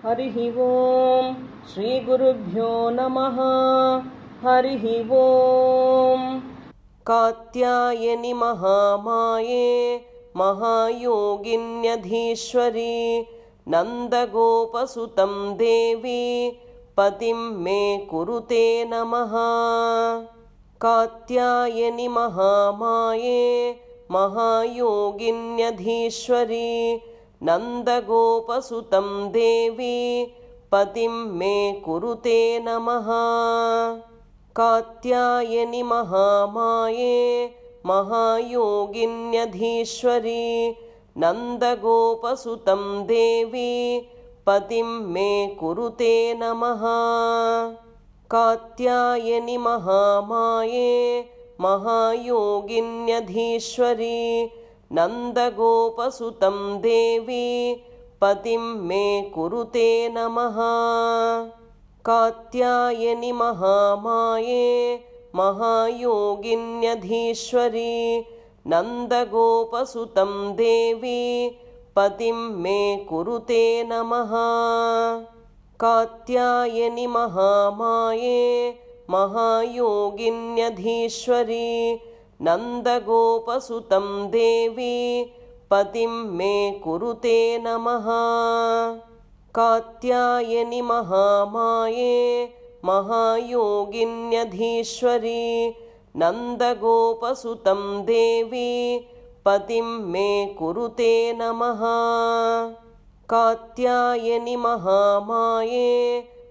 हरिः ओम् श्रीगुरुभ्यो नमः। हरिः ओम्। कात्यायनि महामाये महायोगिन्यधीश्वरी नन्दगोपसुतं देवी पतिं मे कुरुते नमः। कात्यायनि महामाये महायोगिन्यधीश्वरी नन्दगोपसुतं देवी पतिं मे कुरुते नमः। कात्यायनि महामाये महायोगिन्यधीश्वरी नन्दगोपसुतं देवी पतिं मे कुरुते नमः। कात्यायनि महामाये महायोगिन्यधीश्वरी नन्दगोपसुतं देवी पतिं मे कुरुते नमः। कात्यायनि महामाये महायोगिन्यधीश्वरी नन्दगोपसुतं देवी पतिं मे कुरुते नमः। कात्यायनि महामाये महायोगिन्यधीश्वरी नन्दगोपसुतं देवी पतिं मे कुरुते नमः। कात्यायनि महामाये महायोगिन्यधीश्वरी नन्दगोपसुतं देवी पतिं मे कुरुते नमः। कात्यायनि महामाये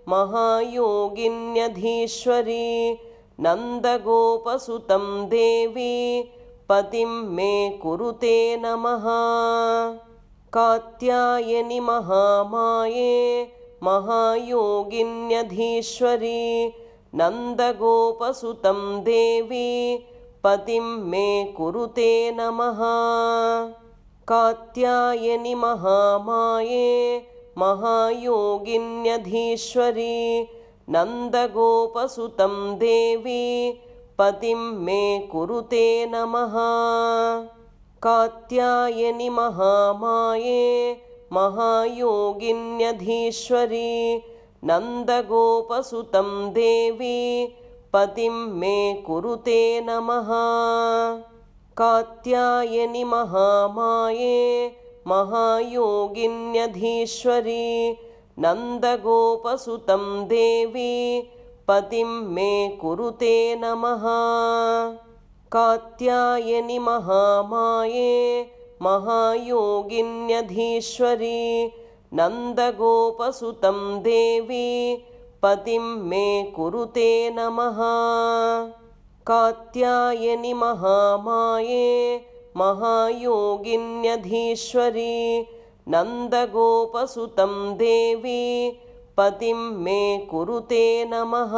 महायोगिन्यधीश्वरी नन्दगोपसुतं देवी पतिं मे कुरुते नमः। कात्यायनि महामाये महायोगिन्यधीश्वरी नन्दगोपसुतं देवी पतिं मे कुरुते नमः। कात्यायनि महामाये महायोगिन्यधीश्वरी नन्दगोपसुतं देवी पतिं मे कुरुते नमः। कात्यायनि महामाये महायोगिन्यधीश्वरी नन्दगोपसुतं देवी पतिं मे कुरुते नमः। कात्यायनि महामाये महायोगिन्यधीश्वरी नन्दगोपसुतं देवी पतिं मे कुरुते नमः। कात्यायनि महामाये महायोगिन्यधीश्वरी नन्दगोपसुतं देवी पतिं मे कुरुते नमः। कात्यायनि महामाये महायोगिन्यधीश्वरी नन्दगोपसुतं देवी पतिं मे कुरुते नमः।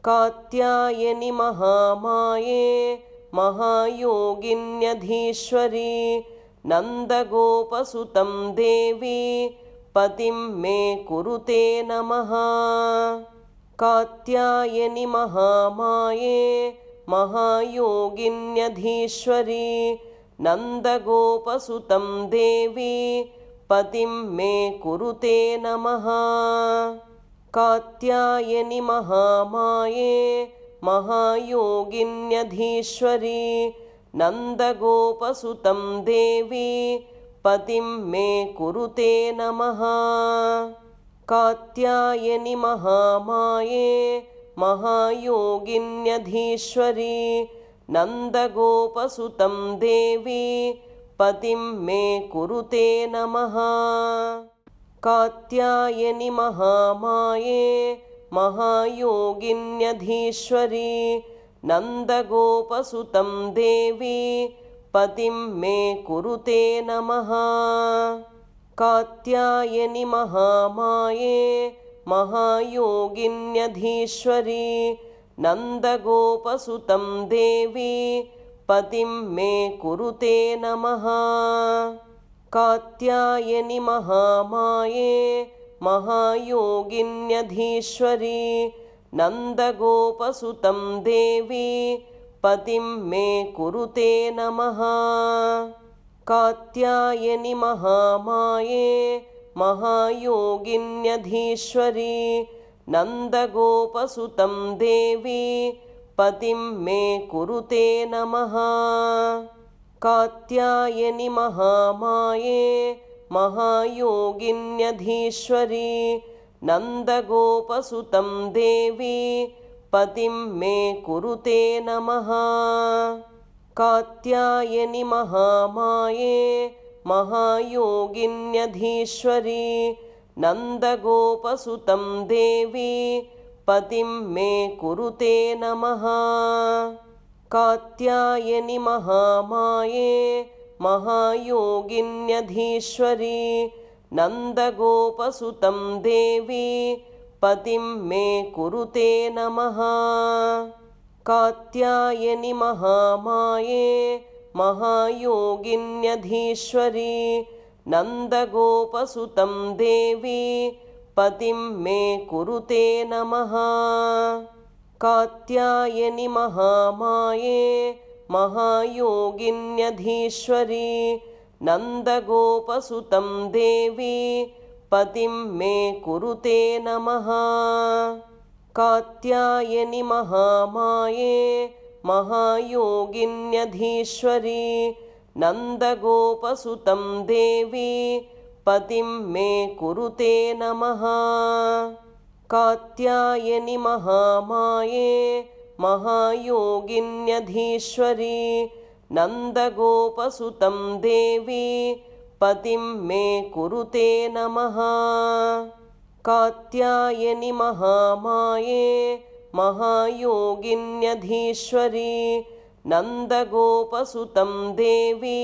कात्यायनि महामाये महायोगिन्यधीश्वरी नन्दगोपसुतं देवी पतिं मे कुरुते नमः। कात्यायनि महामाये महायोगिन्यधीश्वरी नन्दगोपसुतं देवी पतिं मे कुरुते नमः। कात्यायनि महामाये महायोगिन्यधीश्वरी नन्दगोपसुतं देवी पतिं मे कुरुते नमः। कात्यायनि महामाये महायोगिन्यधीश्वरी नन्दगोपसुतं देवी पतिं मे कुरुते नमः। कात्यायनि महामाये महायोगिन्यधीश्वरी नन्दगोपसुतं देवी पतिं मे कुरुते नमः। कात्यायनि महामाये महायोगिन्यधीश्वरी नन्दगोपसुतं देवी पतिं मे कुरुते नमः। कात्यायनि महामाये महायोगिन्यधीश्वरी नन्दगोपसुतं देवी पतिं मे कुरुते नमः। कात्यायनि महामाये महायोगिन्यधीश्वरी नन्दगोपसुतं देवी पतिं मे कुरुते नमः। कात्यायनि महामाये महायोगिन्यधीश्वरी नन्दगोपसुतं देवी पतिं मे कुरुते नमः। कात्यायनि महामाये महायोगिन्यधीश्वरी नन्दगोपसुतं देवी पतिं मे कुरुते नमः। कात्यायनि महामाये महायोगिन्यधीश्वरी नन्दगोपसुतं देवी पतिं मे कुरुते नमः। कात्यायनि महामाये महायोगिन्यधीश्वरी नन्दगोपसुतं देवी पतिं मे कुरुते नमः। कात्यायनि महामाये महायोगिन्यधीश्वरी नन्दगोपसुतं देवी पतिं मे कुरुते नमः। कात्यायनि महामाये महायोगिन्यधीश्वरी नन्दगोपसुतं देवी पतिं मे कुरुते नमः। कात्यायनि महामाये महायोगिन्यधीश्वरी नन्दगोपसुतं देवी पतिं मे कुरुते नमः। कात्यायनि महामाये महायोगिन्यधीश्वरी नन्दगोपसुतं देवी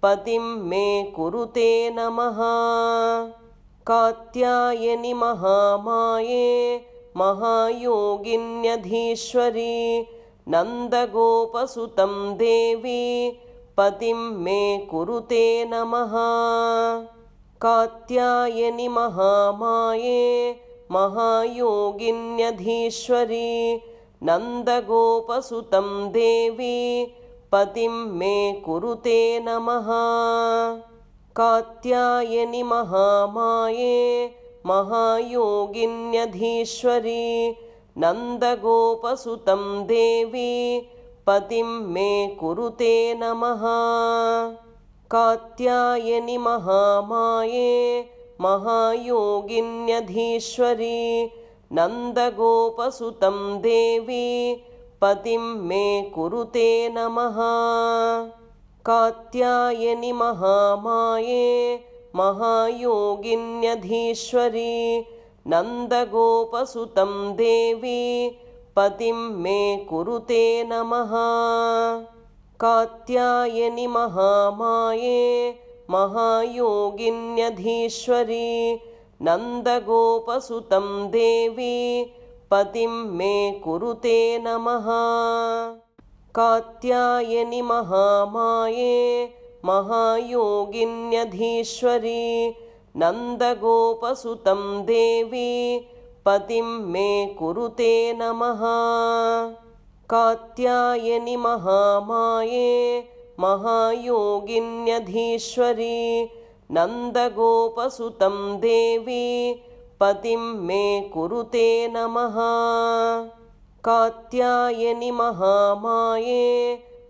पतिं मे कुरुते नमः। कात्यायनि महामाये महायोगिन्यधीश्वरी नन्दगोपसुतं देवी पतिं मे कुरुते नमः। कात्यायनि महामाये महायोगिन्यधीश्वरी नन्दगोपसुतं देवी पतिं मे कुरुते नमः। कात्यायनि महामाये महायोगिन्यधीश्वरी नन्दगोपसुतं देवी पतिं मे कुरुते नमः। कात्यायनि महामाये महायोगिन्यधीश्वरी नन्दगोपसुतं देवी पतिं मे कुरुते नमः। कात्यायनि महामाये महायोगिन्यधीश्वरी नन्दगोपसुतं देवी पतिं मे कुरुते नमः। कात्यायनि महामाये महायोगिन्यधीश्वरी नन्दगोपसुतं देवी पतिं मे कुरुते नमः। कात्यायनि महामाये महायोगिन्यधीश्वरी नन्दगोपसुतं देवी पतिं मे कुरुते नमः। कात्यायनि महामाये महायोगिन्यधीश्वरी नन्दगोपसुतं देवी पतिं मे कुरुते नमः। कात्यायनि महामाये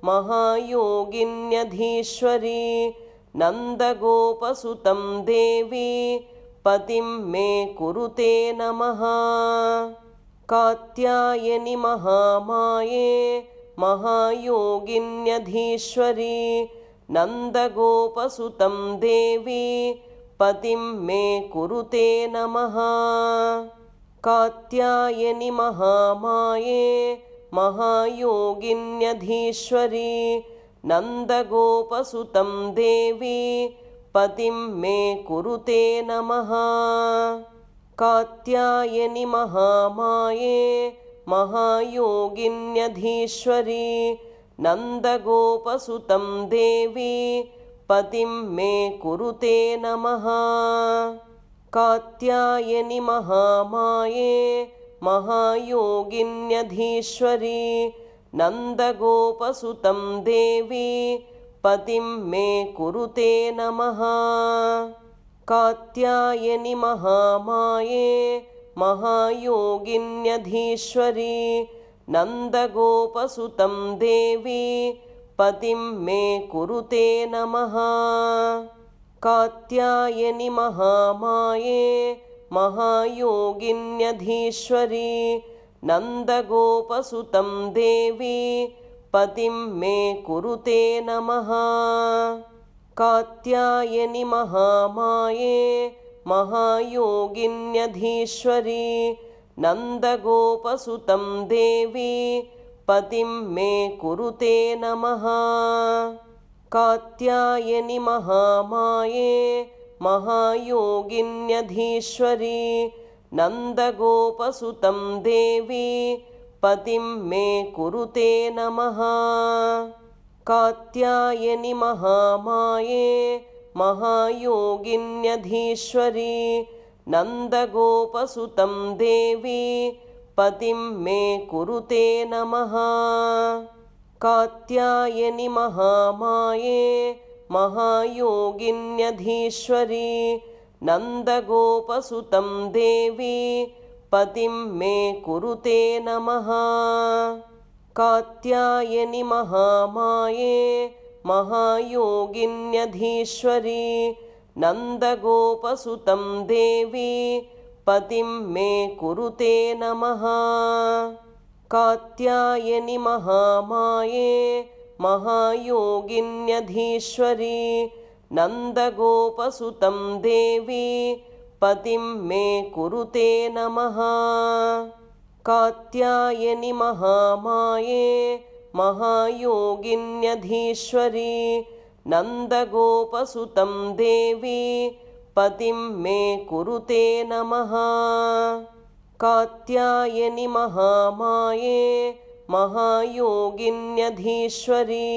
महायोगिन्यधीश्वरी नन्दगोपसुतं देवी पतिं मे कुरुते नमः। कात्यायनि महामाये महायोगिन्यधीश्वरी नन्दगोपसुतं देवी पतिं मे कुरुते नमः। कात्यायनि महामाये महायोगिन्यधीश्वरी नन्दगोपसुतं देवी पतिं मे कुरुते नमः। कात्यायनि महामाये महायोगिन्यधीश्वरी नन्दगोपसुतं देवी पतिं मे कुरुते नमः। कात्यायनि महामाये महायोगिन्यधीश्वरी नन्दगोपसुतं देवी पतिं मे कुरुते नमः। कात्यायनि महामाये महायोगिन्यधीश्वरी नन्दगोपसुतं देवी पतिं मे कुरुते नमः। कात्यायनि महामाये महायोगिन्यधीश्वरी नन्दगोपसुतं देवी पतिं मे कुरुते नमः। कात्यायनि महामाये महायोगिन्यधीश्वरी नन्दगोपसुतं देवी पतिं मे कुरुते नमः। कात्यायनि महामाये महायोगिन्यधीश्वरी नन्दगोपसुतं देवी पतिं मे कुरुते नमः। कात्यायनि महामाये महायोगिन्यधीश्वरी नन्दगोपसुतं देवी पतिं मे कुरुते नमः। कात्यायनि महामाये महायोगिन्यधीश्वरी नन्दगोपसुतं देवी पतिं मे कुरुते नमः। कात्यायनि महामाये महायोगिन्यधीश्वरी नन्दगोपसुतं देवी पतिं मे कुरुते नमः। कात्यायनि महामाये महायोगिन्यधीश्वरी नन्दगोपसुतं देवी पतिं मे कुरुते नमः। कात्यायनि महामाये महायोगिन्यधीश्वरी नन्दगोपसुतं देवी पतिं मे कुरुते नमः। कात्यायनि महामाये महायोगिन्यधीश्वरी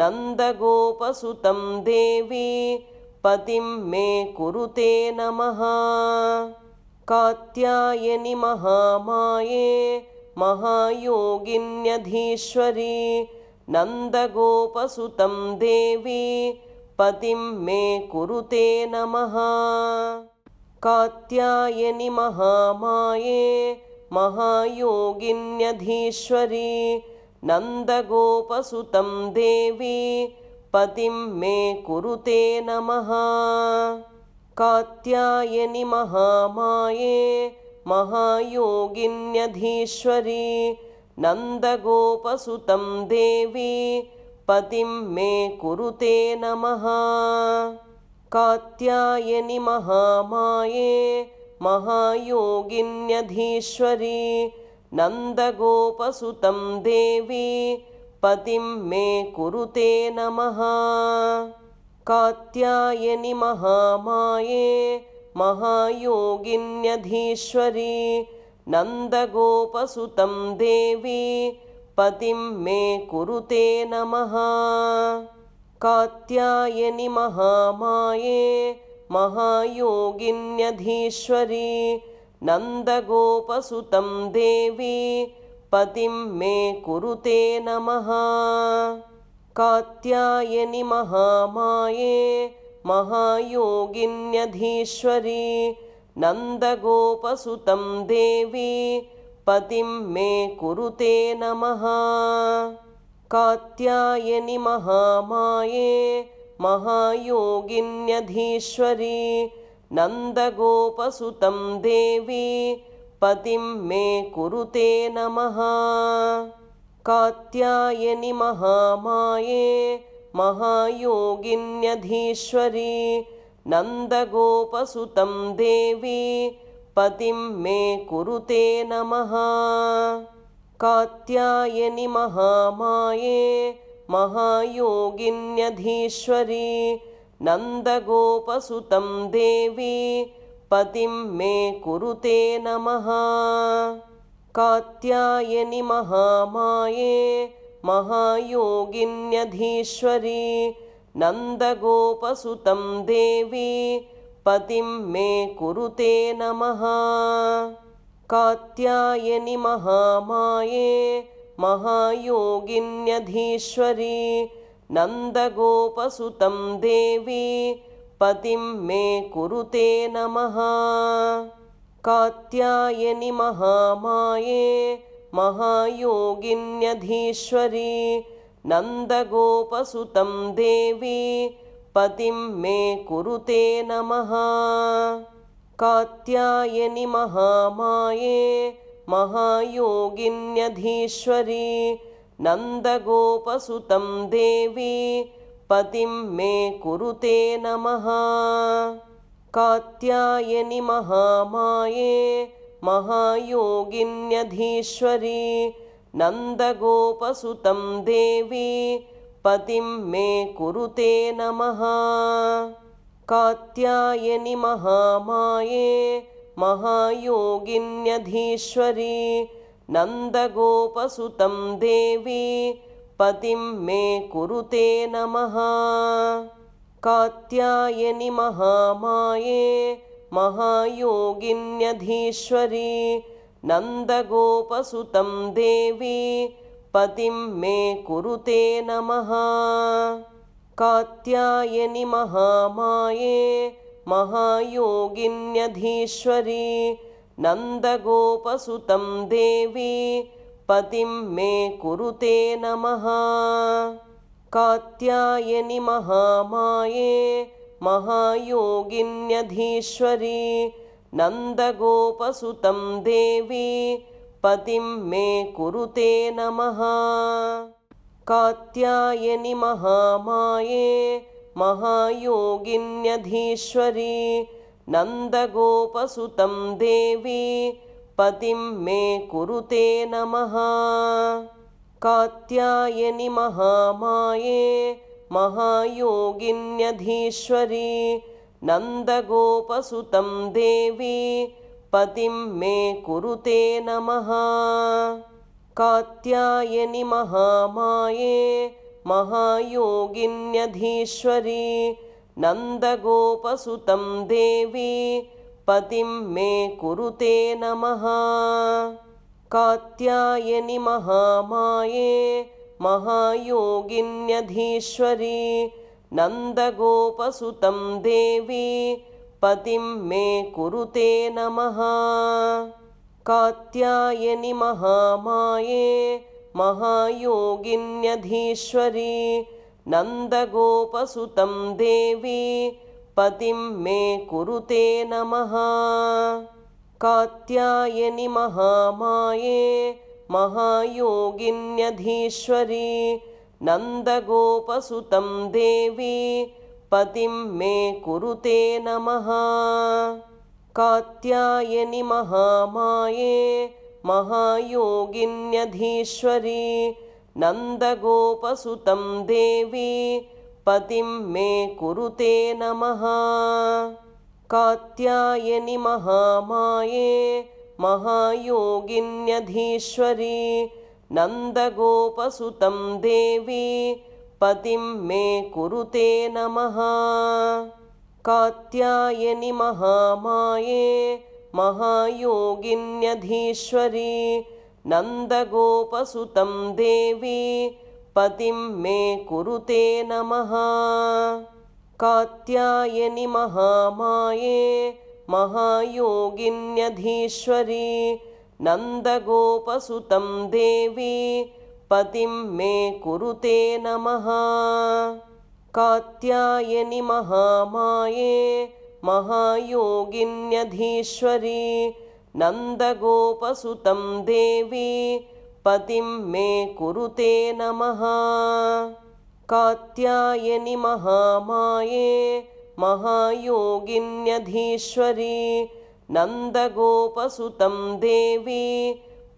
नन्दगोपसुतं देवी पतिं मे कुरुते नमः। कात्यायनि महामाये महायोगिन्यधीश्वरी नन्दगोपसुतं देवी पतिं मे कुरुते नमः। कात्यायनि महामाये महायोगिन्यधीश्वरी नन्दगोपसुतं देवी पतिं मे कुरुते नमः। कात्यायनि महामाये महायोगिन्यधीश्वरी नन्दगोपसुतं देवी पतिं मे कुरुते नमः। कात्यायनि महामाये महायोगिन्यधीश्वरी नन्दगोपसुतं देवी पतिं मे कुरुते नमः। कात्यायनि महामाये महायोगिन्यधीश्वरी नन्दगोपसुतं देवी पतिं मे कुरुते नमः। कात्यायनि महामाये महायोगिन्यधीश्वरी नन्दगोपसुतं देवी पतिं मे कुरुते नमः। कात्यायनि महामाये महायोगिन्यधीश्वरी नन्दगोपसुतं देवी पतिं मे कुरुते नमः। कात्यायनि महामाये महायोगिन्यधीश्वरी नन्दगोपसुतं देवी पतिं मे कुरुते नमः। कात्यायनि महामाये महायोगिन्यधीश्वरी नन्दगोपसुतं देवी पतिं मे कुरुते नमः। कात्यायनि महामाये महायोगिन्यधीश्वरी नन्दगोपसुतं देवी पतिं मे कुरुते नमः। कात्यायनि महामाये महायोगिन्यधीश्वरी नन्दगोपसुतं देवी पतिं मे कुरुते नमः। कात्यायनि महामाये महायोगिन्यधीश्वरी नन्दगोपसुतं देवी पतिं मे कुरुते नमः। कात्यायनि महामाये महायोगिन्यधीश्वरी नन्दगोपसुतं देवी पतिं मे कुरुते नमः। कात्यायनि महामाये महायोगिन्यधीश्वरी नन्दगोपसुतं देवी पतिं मे कुरुते नमः। कात्यायनि महामाये महायोगिन्यधीश्वरी नन्दगोपसुतं देवी पतिं मे कुरुते नमः। कात्यायनि महामाये महायोगिन्यधीश्वरी नन्दगोपसुतं देवी पतिं मे कुरुते नमः। कात्यायनि महामाये महायोगिन्यधीश्वरी नन्दगोपसुतं देवी पतिं मे कुरुते नमः। कात्यायनि महामाये महायोगिन्यधीश्वरी नन्दगोपसुतं देवी पतिं मे कुरुते नमः। कात्यायनि महामाये महायोगिन्यधीश्वरी नन्दगोपसुतं देवी पतिं मे कुरुते नमः। कात्यायनि महामाये महायोगिन्यधीश्वरी नन्दगोपसुतं देवी पतिं मे कुरुते नमः। कात्यायनि महामाये महायोगिन्यधीश्वरी नन्दगोपसुतं देवी पतिं मे कुरुते नमः। कात्यायनि महामाये महायोगिन्यधीश्वरी नन्दगोपसुतं देवी पतिं मे कुरुते नमः। कात्यायनि महामाये महायोगिन्यधीश्वरी नन्दगोपसुतं देवी पतिं मे कुरुते नमः। कात्यायनि महामाये महायोगिन्यधीश्वरी नन्दगोपसुतं देवी पतिं मे कुरुते नमः। कात्यायनि महामाये महायोगिन्यधीश्वरी नन्दगोपसुतं देवी पतिं मे कुरुते नमः। कात्यायनि महामाये महायोगिन्यधीश्वरी नन्दगोपसुतं देवी पतिं मे कुरुते नमः। कात्यायनि महामाये महायोगिन्यधीश्वरी नन्दगोपसुतं देवी पतिं मे कुरुते नमः। कात्यायनि महामाये महायोगिन्यधीश्वरी नन्दगोपसुतं देवी पतिं मे कुरुते नमः। कात्यायनि महामाये महायोगिन्यधीश्वरी नन्दगोपसुतं देवी पतिं मे कुरुते नमः। कात्यायनि महामाये महायोगिन्यधीश्वरी नन्दगोपसुतं देवी पतिं मे कुरुते नमः। कात्यायनि महामाये महायोगिन्यधीश्वरी नन्दगोपसुतं देवी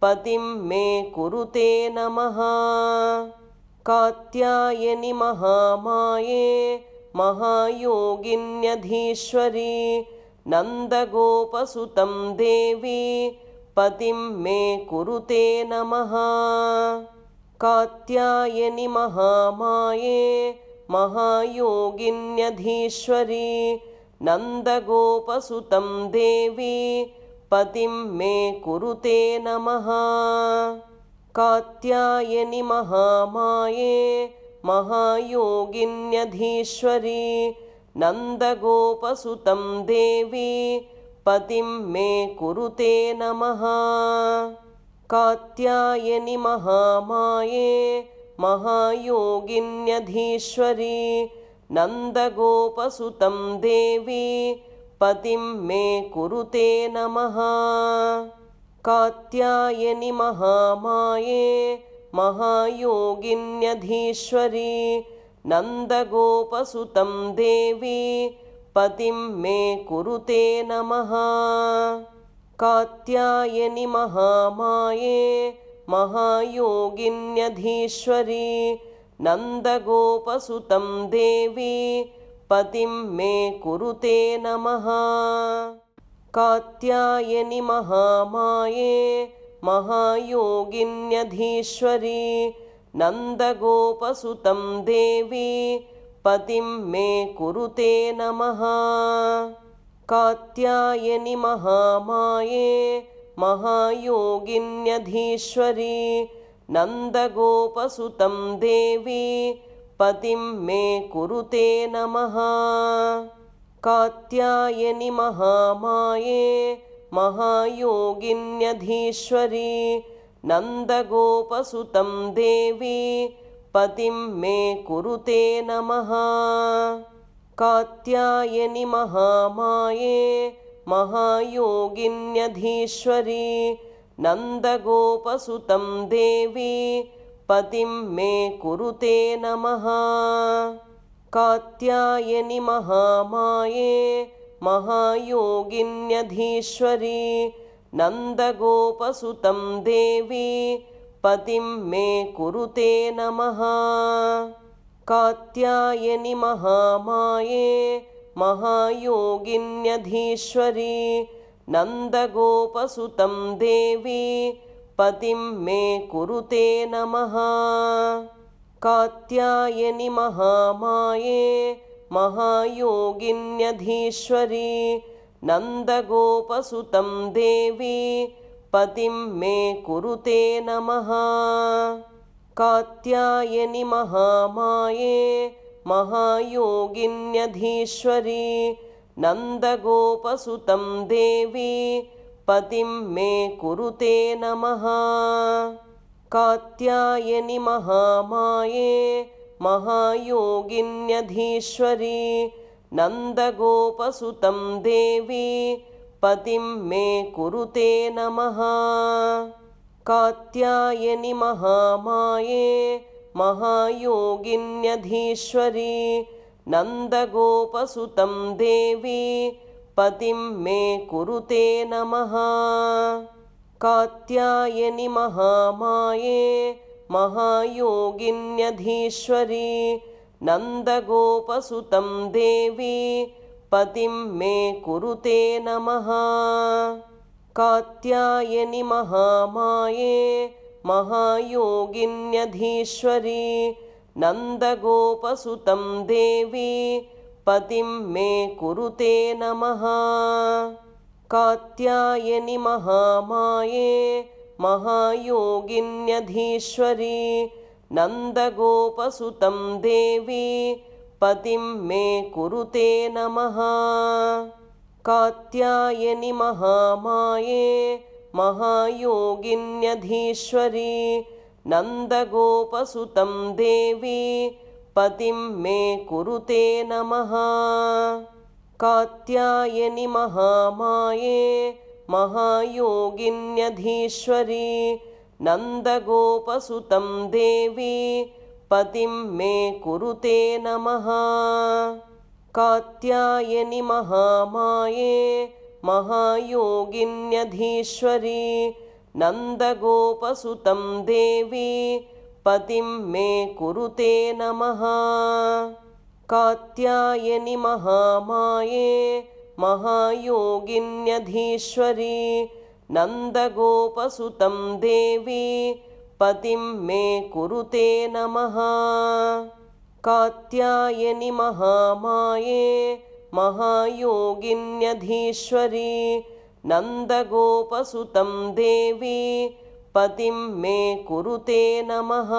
पतिं मे कुरुते नमः। कात्यायनि महामाये महायोगिन्यधीश्वरी नन्दगोपसुतं देवी पतिं मे कुरुते नमः। कात्यायनि महामाये महायोगिन्यधीश्वरी नन्दगोपसुतं देवी पतिं मे कुरुते नमः। कात्यायनि महामाये महायोगिन्यधीश्वरी नन्दगोपसुतं देवी पतिं मे कुरुते नमः। कात्यायनि महामाये महायोगिन्यधीश्वरी नन्दगोपसुतं देवी पतिं मे कुरुते नमः। कात्यायनि महामाये महायोगिन्यधीश्वरी नन्दगोपसुतं देवी पतिं मे कुरुते नमः। कात्यायनि महामाये महायोगिन्यधीश्वरी नन्दगोपसुतं देवी पतिं मे कुरुते नमः। कात्यायनि महामाये महायोगिन्यधीश्वरी नन्दगोपसुतं देवी पतिं मे कुरुते नमः। कात्यायनि महामाये महायोगिन्यधीश्वरी नन्दगोपसुतं देवी पतिं मे कुरुते नमः। कात्यायनि महामाये महायोगिन्यधीश्वरी नन्दगोपसुतं देवी पतिं मे कुरुते नमः। कात्यायनि महामाये महायोगिन्यधीश्वरी नन्दगोपसुतं देवी पतिं मे कुरुते नमः। कात्यायनि महामाये महायोगिन्यधीश्वरी नन्दगोपसुतं देवी पतिं मे कुरुते नमः। कात्यायनि महामाये महायोगिन्यधीश्वरी नन्दगोपसुतं देवी पतिं मे कुरुते नमः। कात्यायनि महामाये महायोगिन्यधीश्वरी नन्दगोपसुतं देवी पतिं मे कुरुते नमः। कात्यायनि महामाये महायोगिन्यधीश्वरी नन्दगोपसुतं देवी पतिं मे कुरुते नमः। कात्यायनि महामाये महायोगिन्यधीश्वरी नन्दगोपसुतं देवी पतिं मे कुरुते नमः। कात्यायनि महामाये महायोगिन्यधीश्वरी नन्दगोपसुतं देवी पतिं मे कुरुते नमः। कात्यायनि महामाये महायोगिन्यधीश्वरी नन्दगोपसुतं देवी पतिं मे कुरुते नमः। कात्यायनि महामाये महायोगिन्यधीश्वरी नन्दगोपसुतं देवी पतिं मे कुरुते नमः। कात्यायनि महामाये महायोगिन्यधीश्वरी नन्दगोपसुतं देवी पतिं मे कुरुते नमः। कात्यायनि महामाये महायोगिन्यधीश्वरी नन्दगोपसुतं देवी पतिं मे कुरुते नमः। कात्यायनि महामाये महायोगिन्यधीश्वरी नन्दगोपसुतं देवी पतिं मे कुरुते नमः। कात्यायनि महामाये महायोगिन्यधीश्वरी नन्दगोपसुतं देवी पतिं मे कुरुते नमः। कात्यायनि महामाये महायोगिन्यधीश्वरी नन्दगोपसुतं देवी पतिं मे कुरुते नमः। कात्यायनि महामाये महायोगिन्यधीश्वरी नन्दगोपसुतं देवी पतिं मे कुरुते नमः।